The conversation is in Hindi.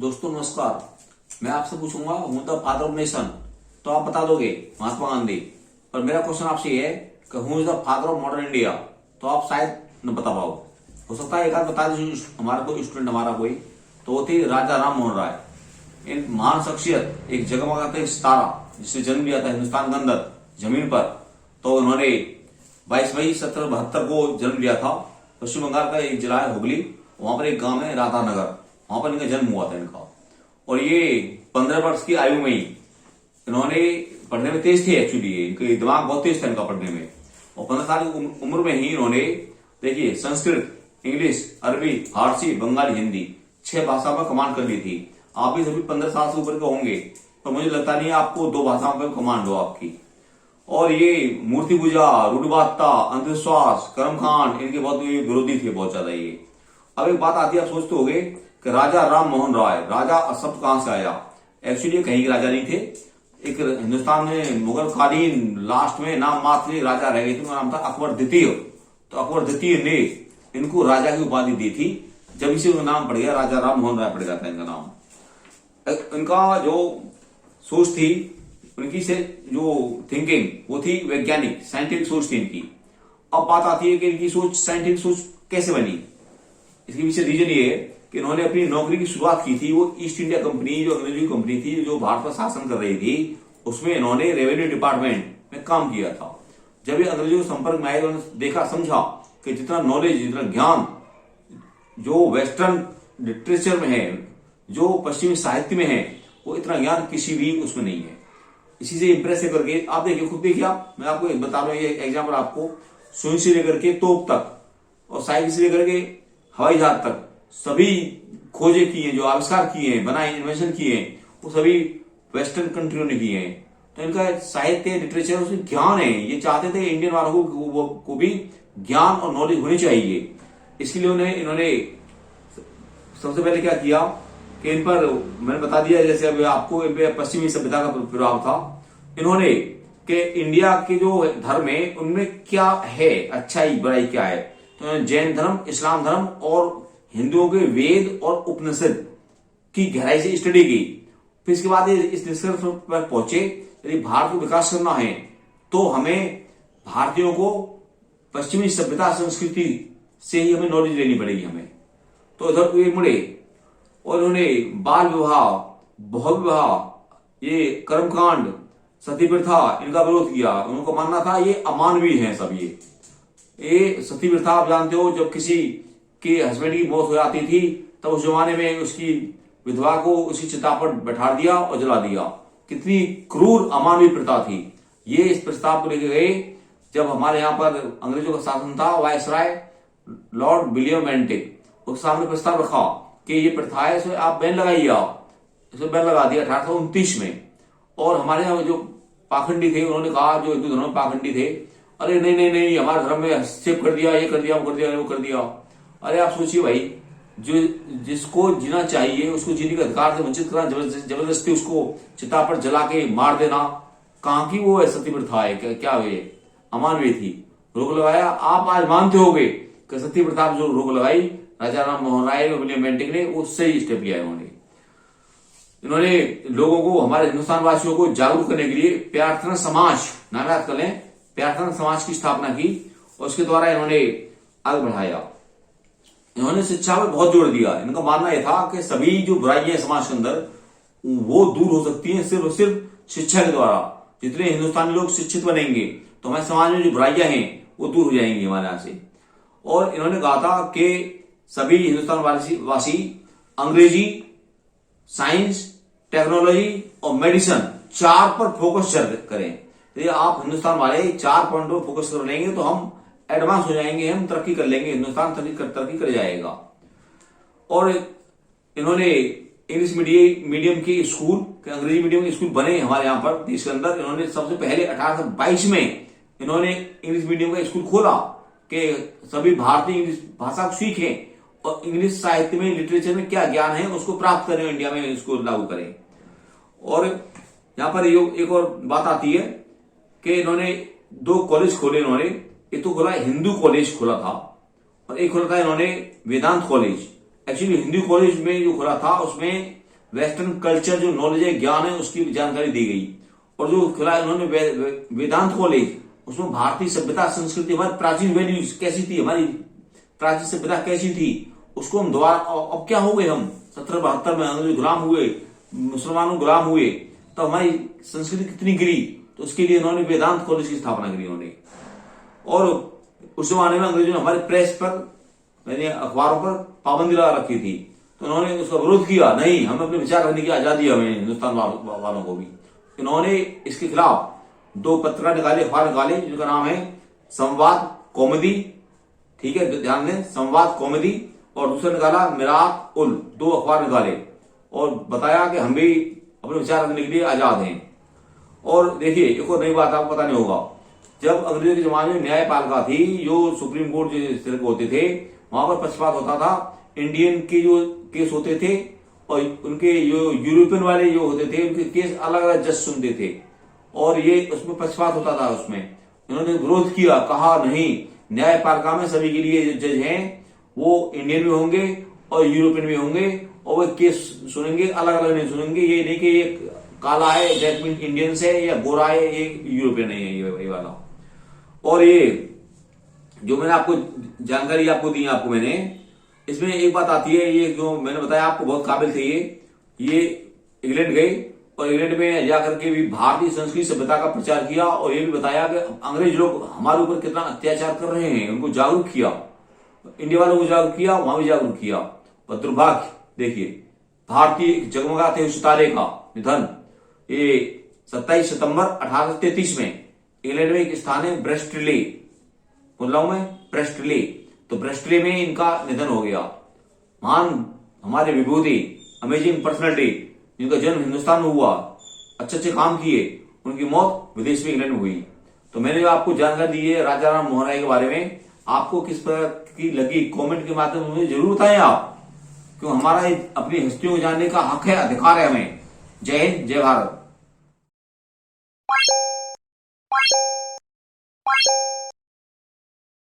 दोस्तों नमस्कार। मैं आपसे पूछूंगा हूं द फादर ऑफ नेशन, तो आप बता दोगे महात्मा गांधी। और मेरा क्वेश्चन आपसे ये है कि हूं is the father of modern India, तो आप शायद न बता पाओ। हो सकता है एक आध बता दे हमारा कोई स्टूडेंट हमारा कोई। तो वो थी राजा राम मोहन राय। इन महान शख्सियत, एक जगमगाता एक सितारा जिसने जन्म लिया था हिंदुस्तान के अंदर जमीन पर। तो उन्होंने 22 मई 1772 को जन्म लिया था। पश्चिम बंगाल का एक जिला है हुगली, वहां पर एक गांव है राधा नगर, वहां पर इनका जन्म हुआ था इनका। और ये 15 वर्ष की आयु में ही इन्होंने पढ़ने में तेज थे। एक्चुअली इनके दिमाग बहुत तेज था इनका पढ़ने में। और 15 साल की उम्र में ही इन्होंने देखिए संस्कृत, इंग्लिश, अरबी, फारसी, बंगाली, हिंदी 6 भाषा पर कमांड कर ली थी। आप भी सभी 15 साल से ऊपर के होंगे, तो मुझे लगता नहीं आपको 2 भाषाओं पर कमांड हो आपकी। और ये मूर्ति पूजा, रूढ़िवादिता, अंधविश्वास, कर्मकांड इनके बहुत विरोधी थे बहुत ज्यादा ये। अब एक बात आती है, आप सोचते होंगे कि राजा राम मोहन राय, राजा शब्द कहां से आया। एक्चुअली कहीं के राजा नहीं थे। एक हिंदुस्तान में मुगल कालीन लास्ट में नाम मात्र राजा रह गए थे, उनका नाम था अकबर द्वितीय। तो अकबर द्वितीय ने इनको राजा की उपाधि दी थी, जब इसे उनका नाम पड़ गया राजा राम मोहन राय पड़ गया था इनका नाम। इनका जो सोच थी, उनकी से जो थिंकिंग वो थी वैज्ञानिक, साइंटिफिक सोच थी इनकी। अब बात आती है कि इनकी सोच, साइंटिफिक सोच कैसे बनी। इसके पीछे रीजन ये है कि इन्होंने अपनी नौकरी की शुरुआत की थी, वो ईस्ट इंडिया कंपनी, जो अंग्रेजी कंपनी थी जो भारत पर शासन कर रही थी, उसमें इन्होंने रेवेन्यू डिपार्टमेंट में काम किया था। जब ये अंग्रेजों के संपर्क में आए, उन्होंने देखा, समझा कि जितना नॉलेज, जितना ज्ञान जो वेस्टर्न लिटरेचर में है, जो पश्चिमी साहित्य में है, वो इतना ज्ञान किसी भी उसमें नहीं है। इसी से इंप्रेस करके आप देखिए, खुद देखिए आप, मैं आपको बता रहा हूं ये एग्जाम्पल आपको। सुई से लेकर के तोप तक और साइकिल से लेकर के हवाई जहाज तक सभी खोजें की हैं, जो आविष्कार किए हैं, बनाए, इन्वेंशन किए हैं, वो सभी वेस्टर्न कंट्रियों ने किए हैं। तो इनका साहित्य, लिटरेचर, उसमें ज्ञान है। ये चाहते थे इंडियन वालों को भी ज्ञान और नॉलेज होनी चाहिए। इसके लिए इन्होंने सबसे पहले क्या किया कि इन पर मैंने बता दिया, जैसे अभी आपको पश्चिमी सभ्यता का प्रभाव था। इन्होंने कि इंडिया के जो धर्म है उनमें क्या है, अच्छाई बुराई क्या है। तो जैन धर्म, इस्लाम धर्म और हिंदुओं के वेद और उपनिषद की गहराई से स्टडी की। फिर इसके बाद इस निष्कर्ष पर पहुंचे, यदि भारत को विकास करना है तो हमें भारतीयों को पश्चिमी सभ्यता संस्कृति से ही हमें नॉलेज लेनी पड़ेगी हमें। तो इधर ये मुड़े और उन्होंने बाल विवाह, बहु विवाह, ये कर्मकांड, सती प्रथा, इनका विरोध किया। उनको मानना था ये अमानवीय है सब। ये सती प्रथा आप जानते हो, जब किसी के हस्बैंड की मौत हो जाती थी तब उस जमाने में उसकी विधवा को उसी चिता पर बैठा दिया और जला दिया। कितनी क्रूर अमानवीय प्रथा थी। ये इस प्रस्ताव को लेके गए जब हमारे यहाँ पर अंग्रेजों का शासन था। वायसराय लॉर्ड विलियम बेंटिक उसके सामने प्रस्ताव रखा कि ये प्रथा है, इसमें आप बैन लगाइए। इसमें बैन लगा दिया 1829 में। और हमारे यहाँ जो पाखंडी थे उन्होंने कहा, जो हिंदू धर्म में पाखंडी थे, अरे नहीं नहीं नहीं, हमारे धर्म में हस्तक्षेप कर दिया, ये कर दिया, वो कर दिया, वो कर दिया। अरे आप सोचिए भाई, जो जिसको जीना चाहिए उसको जीने के अधिकार से वंचित करना, जबरदस्ती उसको चिता पर जला के मार देना, कहां की वो सती प्रथा है, क्या वे अमानवीय थी। रोक लगाया। आप आज मानते होंगे कि सती प्रथा जो रोक लगाई राजा राम मोहन राय और विलियम बेंटिक ने, वो सही स्टेप लिया इन्होंने लोगों को, हमारे हिंदुस्तान वासियों को जागरूक करने के लिए प्रार्थना समाज, नाम याद कर लें, प्रार्थना समाज की स्थापना की और उसके द्वारा इन्होंने आगे बढ़ाया। इन्होंने शिक्षा पर बहुत जोर दिया। इनका मानना यह था कि सभी जो बुराइयां समाज के अंदर वो दूर हो सकती हैं सिर्फ और सिर्फ शिक्षा के द्वारा। जितने हिंदुस्तानी लोग शिक्षित बनेंगे तो हमारे समाज में जो बुराइयां हैं वो दूर हो जाएंगी हमारे यहां से। और इन्होंने कहा था कि सभी हिंदुस्तान वासी अंग्रेजी, साइंस, टेक्नोलॉजी और मेडिसिन 4 पर फोकस करें। यदि आप हिंदुस्तान वाले 4 पॉइंट पर फोकस कर लेंगे तो हम एडवांस हो जाएंगे, हम तरक्की कर लेंगे, हिंदुस्तान तरक्की कर जाएगा। और इन्होंने इंग्लिश मीडियम के स्कूल, अंग्रेजी मीडियम के स्कूल बने हमारे यहाँ पर देश के अंदर। इन्होंने सबसे पहले 1822 में इन्होंने इंग्लिश मीडियम का स्कूल खोला कि सभी भारतीय इंग्लिश भाषा को सीखें और इंग्लिश साहित्य में, लिटरेचर में क्या ज्ञान है उसको प्राप्त करें, इंडिया में इसको लागू करें। और यहाँ पर एक और बात आती है कि इन्होंने 2 कॉलेज खोले। इन्होंने एक तो खोला, हिंदू कॉलेज खोला था, और एक खोला था इन्होंने वेदांत कॉलेज। एक्चुअली हिंदू कॉलेज में जो खोला था उसमें वेस्टर्न कल्चर जो नॉलेज है, ज्ञान है, उसकी जानकारी दी गई। और जो खिलाया उन्होंने वेदांत कॉलेज, उसमें भारतीय सभ्यता संस्कृति, हमारी प्राचीन वैल्यूज कैसी थी, हमारी प्राचीन सभ्यता कैसी थी, उसको हम दोबारा, अब क्या हो गए हम 1772 में अंग्रेज गुलाम हुए, मुसलमानों गुलाम हुए, तो हमारी संस्कृति कितनी गिरी। तो उसके लिए उन्होंने वेदांत कॉलेज की स्थापना करी उन्होंने। और उस जमाने में अंग्रेजों ने हमारे प्रेस पर, यानी अखबारों पर पाबंदी लगा रखी थी, तो उन्होंने उसका विरोध किया। नहीं, हमें अपने विचार रखने की आजादी है, हमें हिंदुस्तान वालों को भी। इन्होंने इसके खिलाफ 2 पत्रिका निकाले, अखबार निकाले, जिनका नाम है संवाद कौमुदी, ठीक है, ध्यान दें, संवाद कौमुदी, और दूसरा निकाला मिरात उल, 2 अखबार निकाले और बताया कि हम भी अपने विचार रखने के लिए आजाद हैं। और देखिए, एक और नई बात आपको पता नहीं होगा, जब अंग्रेजों के जमाने में न्यायपालिका थी, जो सुप्रीम कोर्ट जिस तरह के होते थे, वहां पर पक्षपात होता था। इंडियन के जो केस होते थे और उनके जो यूरोपियन वाले जो होते थे, उनके केस अलग अलग जज सुनते थे, और ये उसमें पक्षपात होता था। उसमें इन्होंने विरोध किया, कहा नहीं, न्यायपालिका में सभी के लिए जो जज हैं वो इंडियन भी होंगे और यूरोपियन भी होंगे, और वो केस सुनेंगे, अलग अलग नहीं सुनेंगे। ये नहीं कि ये काला है दैट मीन इंडियन है, या गोरा है ये यूरोपियन है, ये वाला। और ये जो मैंने आपको जानकारी आपको दी, आपको मैंने, इसमें एक बात आती है, ये जो मैंने बताया आपको बहुत काबिल थे ये इंग्लैंड गए और इंग्लैंड में जाकर के भी भारतीय संस्कृति सभ्यता का प्रचार किया, और ये भी बताया कि अंग्रेज लोग हमारे ऊपर कितना अत्याचार कर रहे हैं, उनको जागरूक किया, इंडिया वालों को जागरूक किया, वहां भी जागरूक किया। पर दुर्भाग्य देखिए, भारतीय जगमगाते हुए सितारे का निधन ये 27 सितंबर 1833 में इंग्लैंड में एक स्थान है ब्रेस्टले, बोल रहा हूं मैं, ब्रेस्टले, तो ब्रेस्टले में इनका निधन हो गया। महान हमारे विभूति, अमेजिंग पर्सनैलिटी, जिनका जन्म हिंदुस्तान में हुआ, अच्छे अच्छे काम किए, उनकी मौत विदेश में इंग्लैंड में हुई। तो मैंने जो आपको जानकारी दी है राजा राम मोहन राय के बारे में, आपको किस प्रकार की लगी कमेंट के माध्यम से मुझे जरूर बताएं आप, क्यों हमारा अपनी हस्तियों को जानने का हक है, अधिकार है हमें। जय हिंद, जय भारत।